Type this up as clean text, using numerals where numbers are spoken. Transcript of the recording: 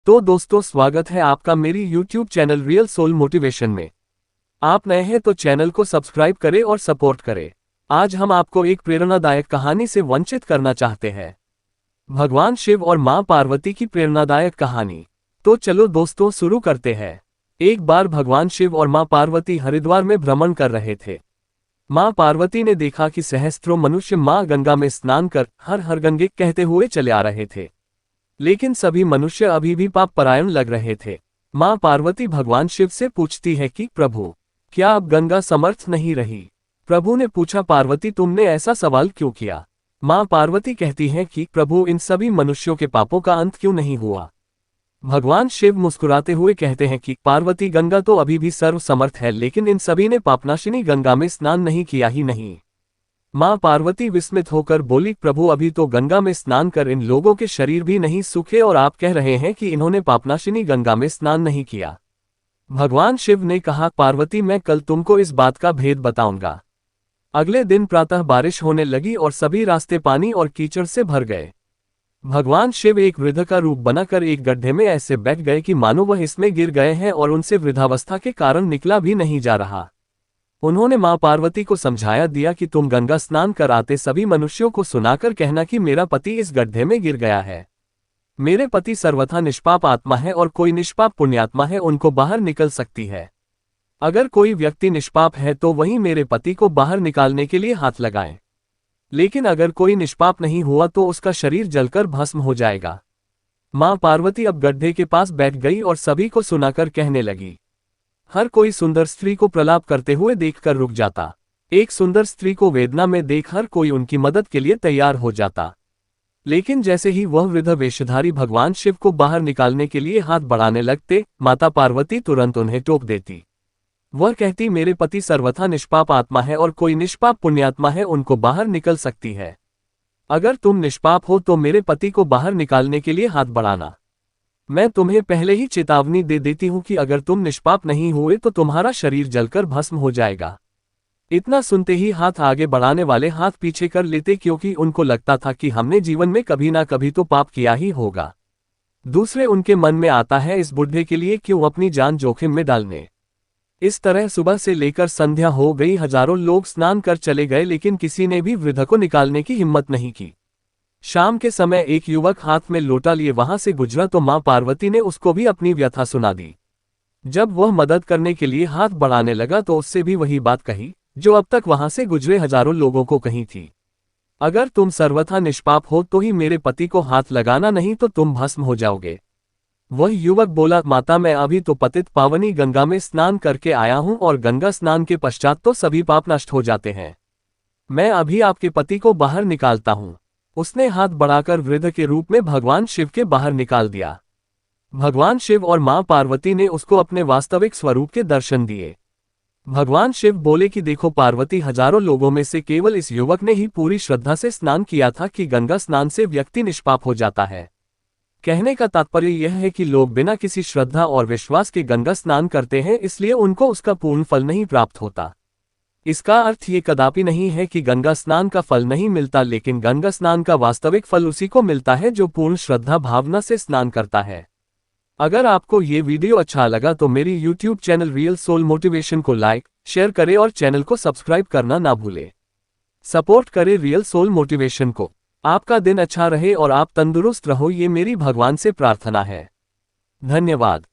तो दोस्तों, स्वागत है आपका मेरी YouTube channel real soul motivation में। आप नए हैं तो चैनल को सब्सक्राइब करें और सपोर्ट करें। आज हम आपको एक प्रेरणादायक कहानी से वंचित करना चाहते हैं। भगवान शिव और मां पार्वती की प्रेरणादायक कहानी। तो चलो दोस्तों, शुरू करते हैं। एक बार भगवान शिव और मां पार्वती हरिद्वार में भ्रमण कर रहे थे। मां पार्वती ने देखा कि सहस्त्रों मनुष्य मां गंगा में स्नान कर हर हर गंगे कहते हुए चले आ रहे थे, लेकिन सभी मनुष्य अभी भी पाप परायण लग रहे थे। मां पार्वती भगवान शिव से पूछती है कि प्रभु, क्या अब गंगा समर्थ नहीं रही? प्रभु ने पूछा, पार्वती तुमने ऐसा सवाल क्यों किया? मां पार्वती कहती हैं कि प्रभु, इन सभी मनुष्यों के पापों का अंत क्यों नहीं हुआ? भगवान शिव मुस्कुराते हुए कहते हैं कि पार्वती, गंगा तो अभी भी सर्व समर्थ है, लेकिन इन सभी ने पापनाशिनी गंगा में स्नान नहीं किया ही नहीं। मां पार्वती विस्मित होकर बोली, प्रभु, अभी तो गंगा में स्नान कर इन लोगों के शरीर भी नहीं सूखे और आप कह रहे हैं कि इन्होंने पापनाशिनी गंगा में स्नान नहीं किया। भगवान शिव ने कहा, पार्वती, मैं कल तुमको इस बात का भेद बताऊंगा। अगले दिन प्रातः बारिश होने लगी और सभी रास्ते पानी और कीचड़ से भर गए। भगवान शिव एक वृद्ध का रूप बनाकर एक गड्ढे में ऐसे बैठ गए कि मानो वह इसमें गिर गए हैं और उनसे वृद्धावस्था के कारण निकला भी नहीं जा रहा। उन्होंने मां पार्वती को समझाया दिया कि तुम गंगा स्नान कर आते सभी मनुष्यों को सुनाकर कहना कि मेरा पति इस गड्ढे में गिर गया है। मेरे पति सर्वथा निष्पाप आत्मा है और कोई निष्पाप पुण्यात्मा है उनको बाहर निकल सकती है। अगर कोई व्यक्ति निष्पाप है तो वही मेरे पति को बाहर निकालने के लिए हाथ लगाए, लेकिन अगर कोई निष्पाप नहीं हुआ तो उसका शरीर जलकर भस्म हो जाएगा। मां पार्वती अब गड्ढे के पास बैठ गई और सभी को सुनाकर कहने लगी। हर कोई सुंदर स्त्री को प्रलाप करते हुए देखकर रुक जाता। एक सुंदर स्त्री को वेदना में देख हर कोई उनकी मदद के लिए तैयार हो जाता। लेकिन जैसे ही वह वृद्ध वेशधारी भगवान शिव को बाहर निकालने के लिए हाथ बढ़ाने लगते, माता पार्वती तुरंत उन्हें टोक देती। वह कहती, मेरे पति सर्वथा निष्पाप आत्मा है और कोई निष्पाप पुण्यात्मा है उनको बाहर निकल सकती है। अगर तुम निष्पाप हो तो मेरे पति को बाहर निकालने के लिए हाथ बढ़ाना। मैं तुम्हें पहले ही चेतावनी दे देती हूं कि अगर तुम निष्पाप नहीं हुए तो तुम्हारा शरीर जलकर भस्म हो जाएगा। इतना सुनते ही हाथ आगे बढ़ाने वाले हाथ पीछे कर लेते, क्योंकि उनको लगता था कि हमने जीवन में कभी ना कभी तो पाप किया ही होगा। दूसरे उनके मन में आता है, इस बुढ़े के लिए क्यों अपनी जान जोखिम में डालने। इस तरह सुबह से लेकर संध्या हो गई, हजारों लोग स्नान कर चले गए, लेकिन किसी ने भी वृद्ध को निकालने की हिम्मत नहीं की। शाम के समय एक युवक हाथ में लोटा लिए वहां से गुजरा तो मां पार्वती ने उसको भी अपनी व्यथा सुना दी। जब वह मदद करने के लिए हाथ बढ़ाने लगा तो उससे भी वही बात कही जो अब तक वहां से गुजरे हजारों लोगों को कही थी। अगर तुम सर्वथा निष्पाप हो तो ही मेरे पति को हाथ लगाना, नहीं तो तुम भस्म हो जाओगे। वह युवक बोला, माता, मैं अभी तो पतित पावनी गंगा में स्नान करके आया हूं और गंगा स्नान के पश्चात तो सभी पाप नष्ट हो जाते हैं। मैं अभी आपके पति को बाहर निकालता हूं। उसने हाथ बढ़ाकर वृद्ध के रूप में भगवान शिव के बाहर निकाल दिया। भगवान शिव और मां पार्वती ने उसको अपने वास्तविक स्वरूप के दर्शन दिए। भगवान शिव बोले कि देखो पार्वती, हजारों लोगों में से केवल इस युवक ने ही पूरी श्रद्धा से स्नान किया था कि गंगा स्नान से व्यक्ति निष्पाप हो जाता है। कहने का तात्पर्य यह है कि लोग बिना किसी श्रद्धा और विश्वास के गंगा स्नान करते हैं, इसलिए उनको उसका पूर्ण फल नहीं प्राप्त होता। इसका अर्थ ये कदापि नहीं है कि गंगा स्नान का फल नहीं मिलता, लेकिन गंगा स्नान का वास्तविक फल उसी को मिलता है जो पूर्ण श्रद्धा भावना से स्नान करता है। अगर आपको ये वीडियो अच्छा लगा तो मेरी YouTube channel real soul motivation को लाइक, शेयर करें और चैनल को सब्सक्राइब करना ना भूलें। सपोर्ट करें रियल सोल मोटिवेशन को। आपका दिन अच्छा रहे और आप तंदुरुस्त रहो, ये मेरी भगवान से प्रार्थना है। धन्यवाद।